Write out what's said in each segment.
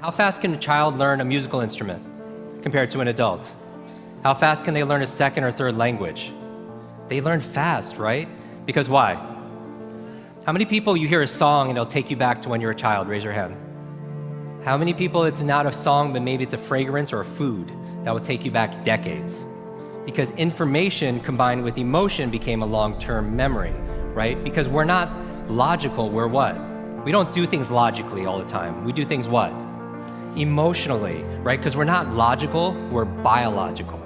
How fast can a child learn a musical instrument compared to an adult? How fast can they learn a second or third language? They learn fast, right? Because why? How many people you hear a song and it'll take you back to when you were a child? Raise your hand. How many people it's not a song, but maybe it's a fragrance or a food that will take you back decades? Because information combined with emotion became a long-term memory, right? Because we're not logical, we're what? We don't do things logically all the time. We do things what? Emotionally, right? Because we're not logical, we're biological.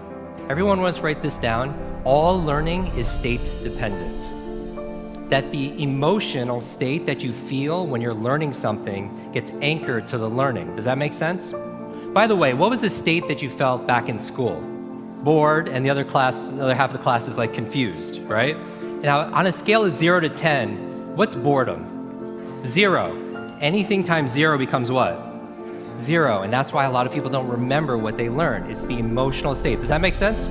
Everyone wants to write this down. All learning is state dependent. That the emotional state that you feel when you're learning something gets anchored to the learning. Does that make sense? By the way, what was the state that you felt back in school? Bored, and the other half of the class is like confused, right? Now, on a scale of 0 to 10, what's boredom? 0. Anything times 0 becomes what? 0, and that's why a lot of people don't remember what they learned. It's the emotional state. Does that make sense?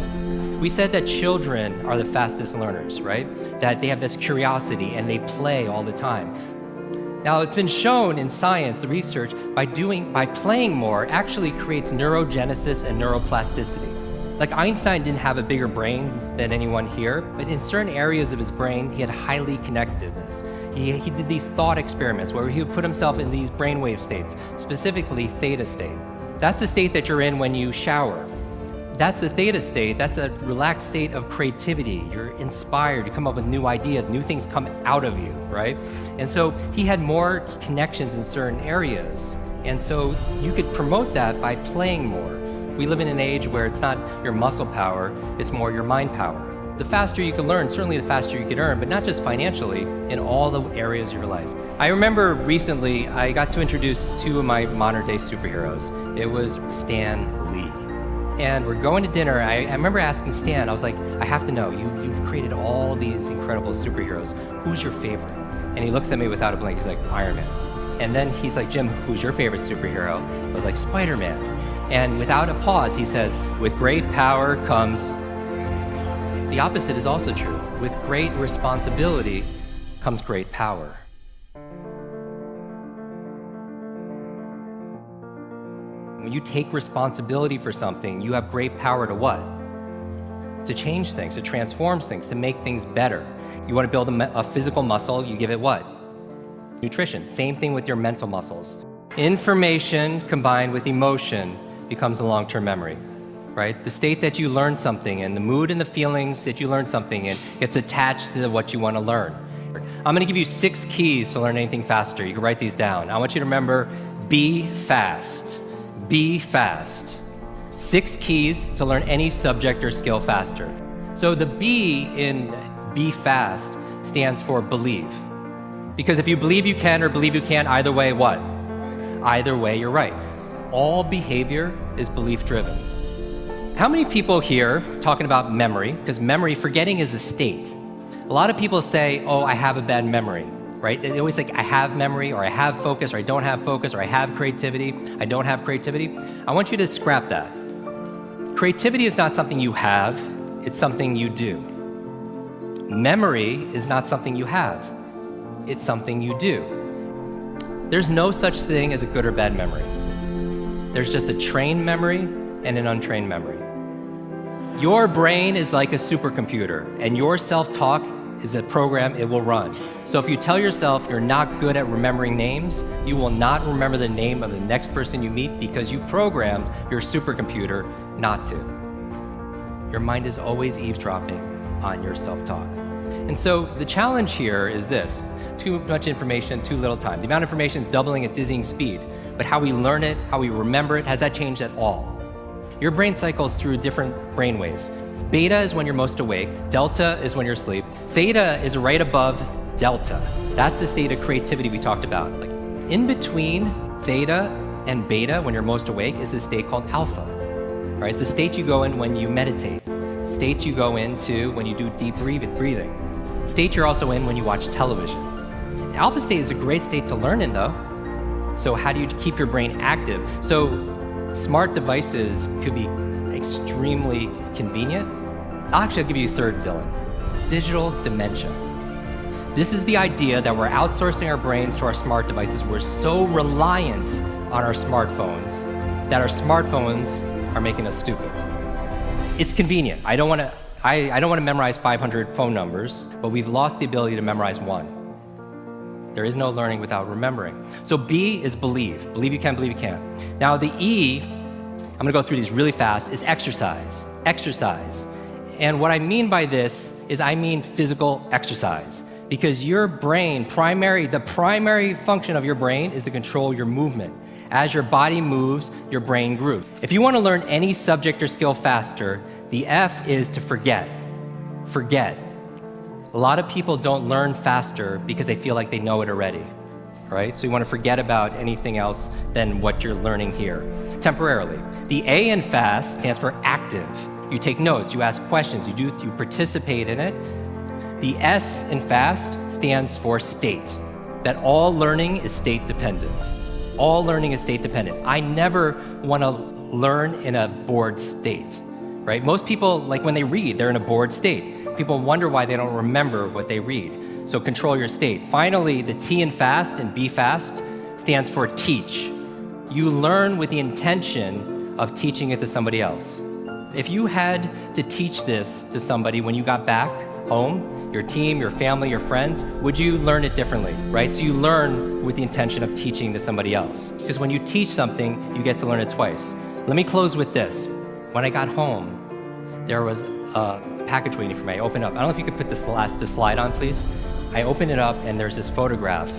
We said that children are the fastest learners, right? That they have this curiosity and they play all the time. Now, it's been shown in science, the research, by playing more actually creates neurogenesis and neuroplasticity. Like Einstein didn't have a bigger brain than anyone here, but in certain areas of his brain, he had highly connectedness. He did these thought experiments where he would put himself in these brainwave states, specifically theta state. That's the state that you're in when you shower. That's the theta state. That's a relaxed state of creativity. You're inspired. You come up with new ideas. New things come out of you, right? And so he had more connections in certain areas. And so you could promote that by playing more. We live in an age where it's not your muscle power, it's more your mind power. The faster you can learn, certainly the faster you can earn, but not just financially, in all the areas of your life. I remember recently, I got to introduce 2 of my modern day superheroes. It was Stan Lee. And we're going to dinner. I remember asking Stan, I was like, I have to know, you've created all these incredible superheroes. Who's your favorite? And he looks at me without a blink, he's like, Iron Man. And then he's like, Jim, who's your favorite superhero? I was like, Spider-Man. And without a pause, he says, with great power comes... The opposite is also true. With great responsibility comes great power. When you take responsibility for something, you have great power to what? To change things, to transform things, to make things better. You want to build a physical muscle, you give it what? Nutrition. Same thing with your mental muscles. Information combined with emotion becomes a long-term memory, right? The state that you learn something in, the mood and the feelings that you learn something in gets attached to what you want to learn. I'm going to give you 6 keys to learn anything faster. You can write these down. I want you to remember, be fast. Be fast. 6 keys to learn any subject or skill faster. So the B in be fast stands for believe. Because if you believe you can or believe you can't, either way, what? Either way, you're right. All behavior is belief-driven. How many people here talking about memory? Because memory, forgetting is a state. A lot of people say, oh, I have a bad memory. Right? They always think I have memory, or I have focus, or I don't have focus, or I have creativity, I don't have creativity. I want you to scrap that. Creativity is not something you have, it's something you do. Memory is not something you have, it's something you do. There's no such thing as a good or bad memory. There's just a trained memory and an untrained memory. Your brain is like a supercomputer, and your self-talk is a program it will run. So if you tell yourself you're not good at remembering names, you will not remember the name of the next person you meet because you programmed your supercomputer not to. Your mind is always eavesdropping on your self-talk. And so the challenge here is this: too much information, too little time. The amount of information is doubling at dizzying speed, but how we learn it, how we remember it, has that changed at all? Your brain cycles through different brain waves. Beta is when you're most awake, delta is when you're asleep, theta is right above delta. That's the state of creativity we talked about. Like in between theta and beta, when you're most awake, is a state called alpha. Right? It's a state you go in when you meditate, states you go into when you do deep breathing, state you're also in when you watch television. Alpha state is a great state to learn in though. So how do you keep your brain active? So smart devices could be extremely convenient. I'll give you a third villain: digital dementia. This is the idea that we're outsourcing our brains to our smart devices. We're so reliant on our smartphones that our smartphones are making us stupid. It's convenient. I don't want to memorize 500 phone numbers, but we've lost the ability to memorize one. There is no learning without remembering. So B is believe. Believe you can, believe you can. Now the E, I'm going to go through these really fast, is exercise. Exercise. And what I mean by this is I mean physical exercise. Because your brain, the primary function of your brain is to control your movement. As your body moves, your brain grooves. If you want to learn any subject or skill faster, the F is to forget. Forget. A lot of people don't learn faster because they feel like they know it already, right? So you want to forget about anything else than what you're learning here, temporarily. The A in fast stands for active. You take notes, you ask questions, you participate in it. The S in fast stands for state, that all learning is state dependent. All learning is state dependent. I never want to learn in a bored state, right? Most people, like when they read, they're in a bored state. People wonder why they don't remember what they read. So control your state. Finally, the T in fast and B fast stands for teach. You learn with the intention of teaching it to somebody else. If you had to teach this to somebody when you got back home, your team, your family, your friends, would you learn it differently, right? So you learn with the intention of teaching to somebody else. Because when you teach something, you get to learn it twice. Let me close with this. When I got home, there was a package waiting for me. I opened up. I don't know if you could put the slide on, please. I opened it up, and there's this photograph.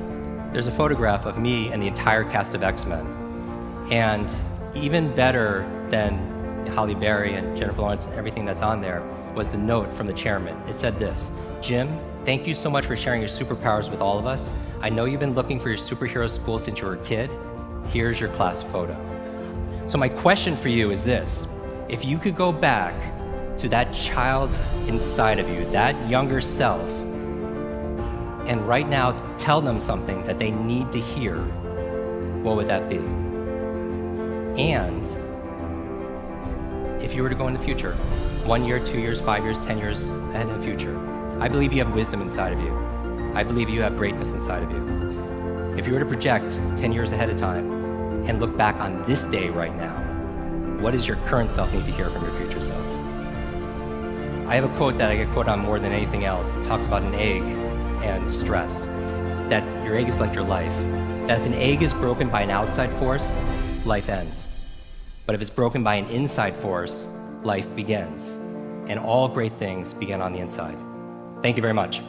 There's a photograph of me and the entire cast of X-Men. And even better than Halle Berry and Jennifer Lawrence and everything that's on there was the note from the chairman. It said this: Jim, thank you so much for sharing your superpowers with all of us. I know you've been looking for your superhero school since you were a kid. Here's your class photo. So my question for you is this: if you could go back to that child inside of you, that younger self, and right now tell them something that they need to hear, what would that be? And if you were to go in the future, 1 year, 2 years, 5 years, 10 years ahead in the future, I believe you have wisdom inside of you. I believe you have greatness inside of you. If you were to project 10 years ahead of time and look back on this day right now, what does your current self need to hear from your future self? I have a quote that I get quoted on more than anything else. It talks about an egg and stress, that your egg is like your life, that if an egg is broken by an outside force, life ends. But if it's broken by an inside force, life begins. And all great things begin on the inside. Thank you very much.